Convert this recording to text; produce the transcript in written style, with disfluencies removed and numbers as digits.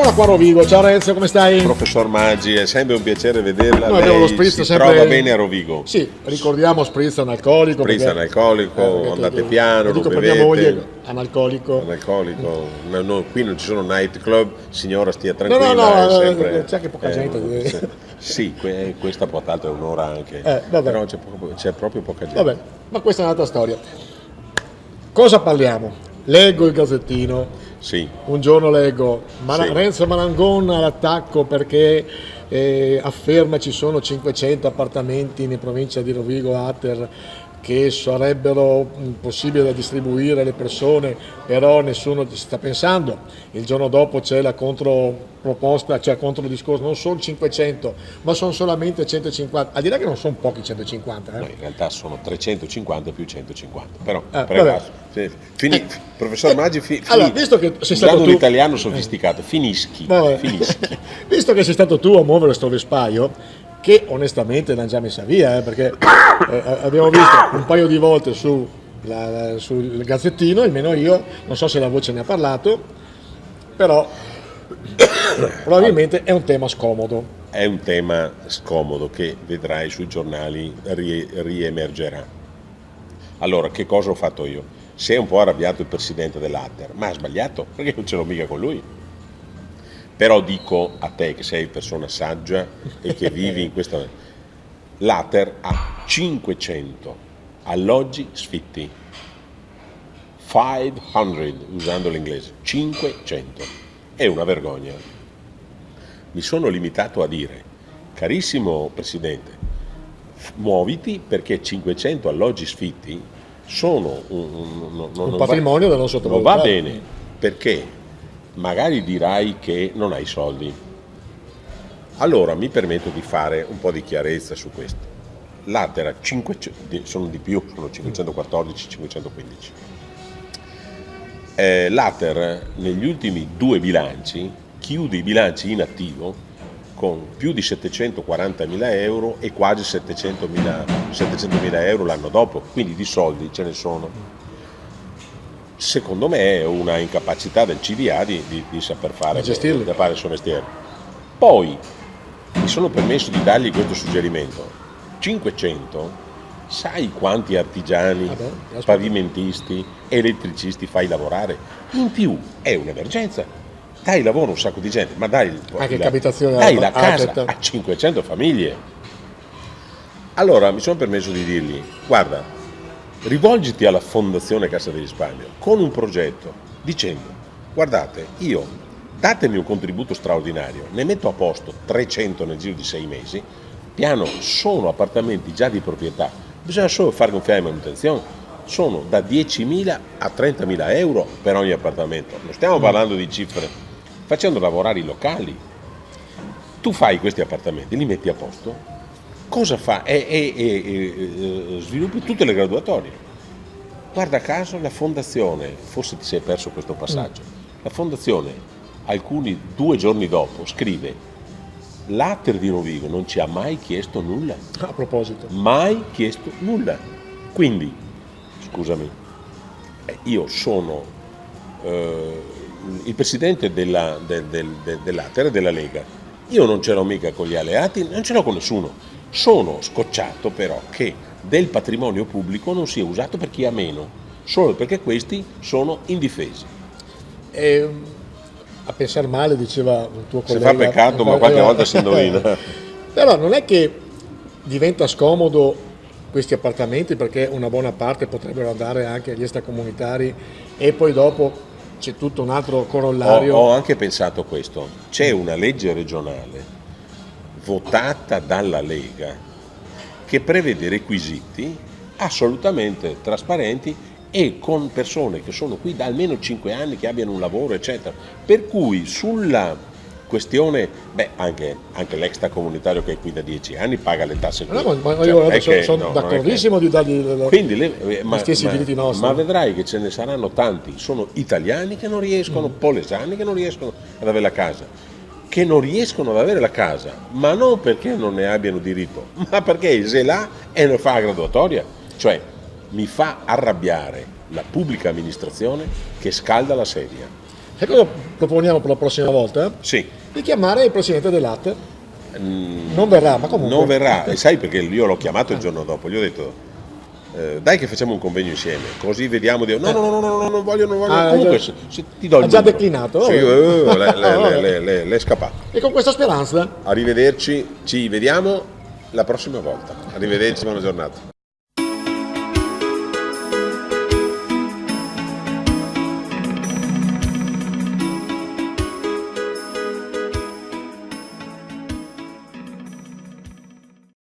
Eccola qua Rovigo, ciao Renzo, come stai? Professor Maggi, è sempre un piacere vederla. Noi abbiamo lo Lei spritz si sempre... trova bene a Rovigo. Sì, ricordiamo spritz analcolico. Spritz analcolico, andate piano, lo dico non per mia bevete. moglie, analcolico. No, qui non ci sono night club, signora stia tranquilla. No, è sempre, c'è anche poca gente. Sì, questa portata è un'ora anche, vabbè. però c'è proprio poca gente. Vabbè, ma questa è un'altra storia. Cosa parliamo? Leggo il Gazzettino. Sì. Un giorno leggo Sì. Renzo Marangon all'attacco perché afferma ci sono 500 appartamenti in provincia di Rovigo Ater che sarebbero possibili da distribuire alle persone, però nessuno ci sta pensando. Il giorno dopo c'è la controproposta, cioè controdiscorso, non sono 500, ma sono solamente 150. A dire che non sono pochi 150. No, in realtà sono 350 più 150, però professor Maggi, allora, visto che sei stato un tu, italiano sofisticato, finischi. Visto che sei stato tu a muovere sto vespaio, che onestamente l'hanno già messa via, perché abbiamo visto un paio di volte sul Gazzettino, almeno io, non so se la voce ne ha parlato, però probabilmente è un tema scomodo. È un tema scomodo che vedrai sui giornali riemergerà. Allora, che cosa ho fatto io? Si è un po' arrabbiato il presidente dell'Ater, ma ha sbagliato, perché non ce l'ho mica con lui. Però dico a te che sei persona saggia e che vivi in questa... L'Ater ha 500 alloggi sfitti. 500, usando l'inglese. 500. È una vergogna. Mi sono limitato a dire, carissimo Presidente, muoviti perché 500 alloggi sfitti sono un patrimonio da non sottovalutare. Non va bene, perché magari dirai che non hai soldi. Allora mi permetto di fare un po' di chiarezza su questo. L'Ater ha 500, sono di più, sono 514, 515. L'Ater negli ultimi 2 bilanci chiude i bilanci in attivo con più di 740.000 euro e quasi 700.000 euro l'anno dopo, quindi di soldi ce ne sono. Secondo me è una incapacità del CDA di saper fare il suo mestiere. Poi mi sono permesso di dargli questo suggerimento. 500, sai quanti artigiani, pavimentisti, elettricisti fai lavorare? In più è un'emergenza. Dai lavoro a un sacco di gente, ma dai la casa a 500 famiglie. Allora mi sono permesso di dirgli, guarda, rivolgiti alla Fondazione Cassa di Risparmio con un progetto dicendo, guardate, datemi un contributo straordinario, ne metto a posto 300 nel giro di 6 mesi, piano, sono appartamenti già di proprietà, bisogna solo fare gonfiare manutenzione, sono da 10.000 a 30.000 euro per ogni appartamento, non stiamo parlando di cifre, facendo lavorare i locali. Tu fai questi appartamenti, li metti a posto, cosa fa? Sviluppi tutte le graduatorie. Guarda caso la fondazione, forse ti sei perso questo passaggio, la fondazione 2 giorni dopo scrive: l'Ater di Rovigo non ci ha mai chiesto nulla. A proposito. Mai chiesto nulla. Quindi, scusami, io sono il presidente dell'Ater e della Lega. Io non ce l'ho mica con gli alleati, non ce l'ho con nessuno. Sono scocciato però che del patrimonio pubblico non sia usato per chi ha meno, solo perché questi sono indifesi. A pensare male, diceva un tuo collega. Si fa peccato, ma qualche volta si indovina. Però non è che diventa scomodo questi appartamenti, perché una buona parte potrebbero andare anche agli extracomunitari e poi dopo c'è tutto un altro corollario. Ho anche pensato questo. C'è una legge regionale votata dalla Lega che prevede requisiti assolutamente trasparenti e con persone che sono qui da almeno 5 anni, che abbiano un lavoro, eccetera. Per cui sulla questione, anche l'extracomunitario che è qui da 10 anni paga le tasse qui. Io sono d'accordissimo di dargli gli stessi diritti nostri. Ma vedrai che ce ne saranno tanti, sono italiani che non riescono, polesani che non riescono ad avere la casa, che non riescono ad avere la casa, ma non perché non ne abbiano diritto, ma perché se l'ha e ne fa la graduatoria. Cioè, mi fa arrabbiare la pubblica amministrazione che scalda la sedia. E cosa proponiamo per la prossima volta? Sì. Di chiamare il presidente dell'Atter. Non verrà, ma comunque. Non verrà, e sai perché io l'ho chiamato il giorno dopo, gli ho detto dai che facciamo un convegno insieme, così vediamo no, non voglio, comunque se ti do il ha già numero. declinato. Sì, le è scappato. E con questa speranza Arrivederci, ci vediamo la prossima volta. Arrivederci, buona giornata.